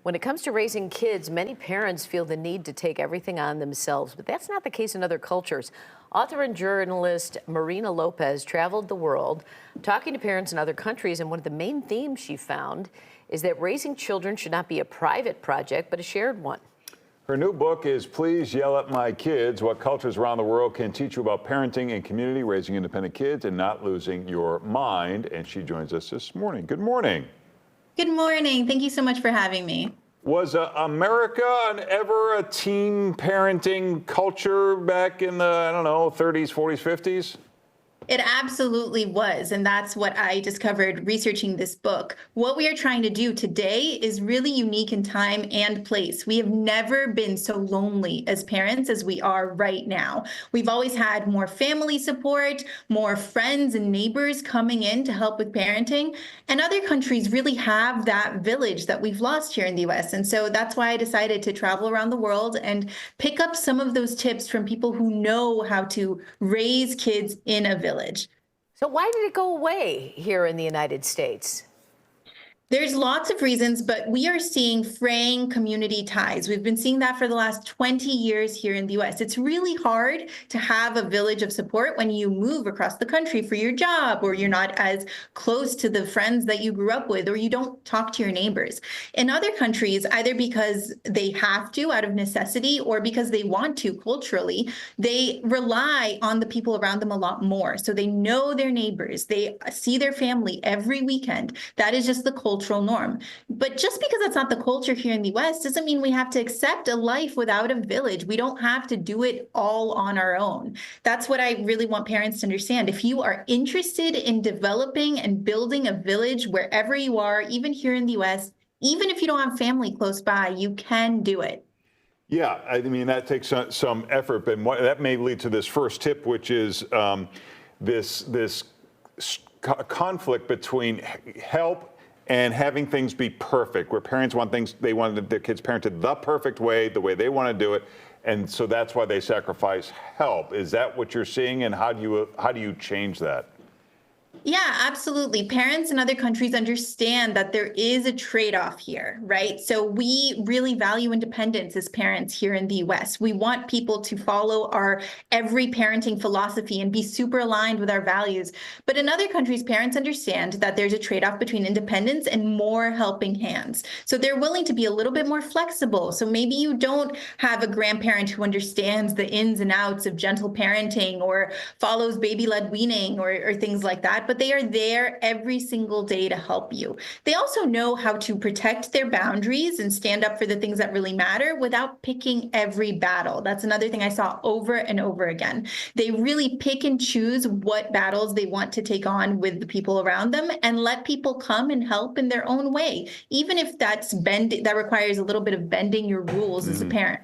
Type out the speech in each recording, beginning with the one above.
When it comes to raising kids, many parents feel the need to take everything on themselves, but that's not the case in other cultures. Author and journalist Marina Lopez traveled the world talking to parents in other countries, and one of the main themes she found is that raising children should not be a private project, but a shared one. Her new book is Please Yell at My Kids, What Cultures Around the World Can Teach You About Parenting and Community, Raising Independent Kids and Not Losing Your Mind. And she joins us this morning. Good morning. Good morning. Thank you so much for having me. Was America ever a teen parenting culture back in the, I don't know, 30s, 40s, 50s? It absolutely was. And that's what I discovered researching this book. What we are trying to do today is really unique in time and place. We have never been so lonely as parents as we are right now. We've always had more family support, more friends and neighbors coming in to help with parenting. And other countries really have that village that we've lost here in the US. And so that's why I decided to travel around the world and pick up some of those tips from people who know how to raise kids in a village. So why did it go away here in the United States? There's lots of reasons, but we are seeing fraying community ties. We've been seeing that for the last 20 years here in the US. It's really hard to have a village of support when you move across the country for your job, or you're not as close to the friends that you grew up with, or you don't talk to your neighbors. In other countries, either because they have to out of necessity or because they want to culturally, they rely on the people around them a lot more. So they know their neighbors, they see their family every weekend. That is just the cultural norm. But just because that's not the culture here in the West doesn't mean we have to accept a life without a village. We don't have to do it all on our own. That's what I really want parents to understand. If you are interested in developing and building a village wherever you are, even here in the US, even if you don't have family close by, you can do it. Yeah, I mean, that takes some effort, but that may lead to this first tip, which is this conflict between help and having things be perfect, where parents want things, they want their kids parented the perfect way, the way they want to do it, and so that's why they sacrifice help. Is that what you're seeing, and how do you change that? Yeah, absolutely. Parents in other countries understand that there is a trade-off here, right? So we really value independence as parents here in the US. We want people to follow our every parenting philosophy and be super aligned with our values. But in other countries, parents understand that there's a trade-off between independence and more helping hands. So they're willing to be a little bit more flexible. So maybe you don't have a grandparent who understands the ins and outs of gentle parenting or follows baby-led weaning or things like that, but they are there every single day to help you. They also know how to protect their boundaries and stand up for the things that really matter without picking every battle. That's another thing I saw over and over again. They really pick and choose what battles they want to take on with the people around them and let people come and help in their own way, even if that requires a little bit of bending your rules as a parent.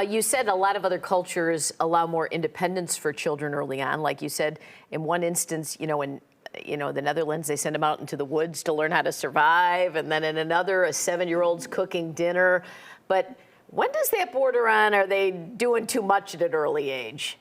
You said a lot of other cultures allow more independence for children early on. Like you said, in one instance, in the Netherlands, they send them out into the woods to learn how to survive. And then in another, a 7-year-old's cooking dinner. But when does that border on, are they doing too much at an early age?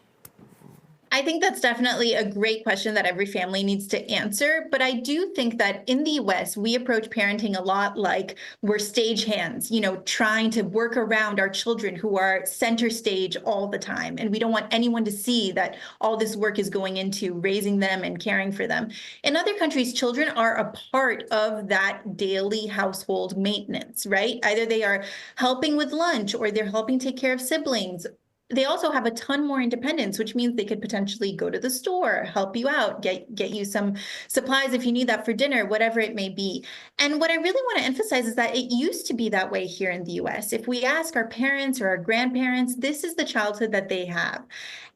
I think that's definitely a great question that every family needs to answer. But I do think that in the US, we approach parenting a lot like we're stagehands, trying to work around our children who are center stage all the time. And we don't want anyone to see that all this work is going into raising them and caring for them. In other countries, children are a part of that daily household maintenance, right? Either they are helping with lunch or they're helping take care of siblings. They also have a ton more independence, which means they could potentially go to the store, help you out, get you some supplies if you need that for dinner, whatever it may be. And what I really want to emphasize is that it used to be that way here in the US. If we ask our parents or our grandparents, this is the childhood that they have.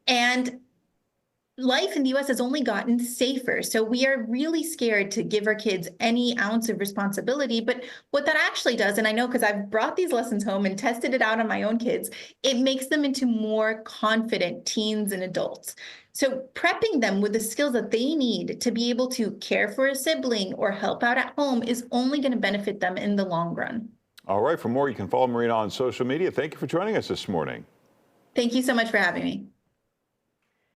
And life in the US has only gotten safer. So we are really scared to give our kids any ounce of responsibility. But what that actually does, and I know because I've brought these lessons home and tested it out on my own kids, it makes them into more confident teens and adults. So prepping them with the skills that they need to be able to care for a sibling or help out at home is only going to benefit them in the long run. All right, for more, you can follow Marina on social media. Thank you for joining us this morning. Thank you so much for having me.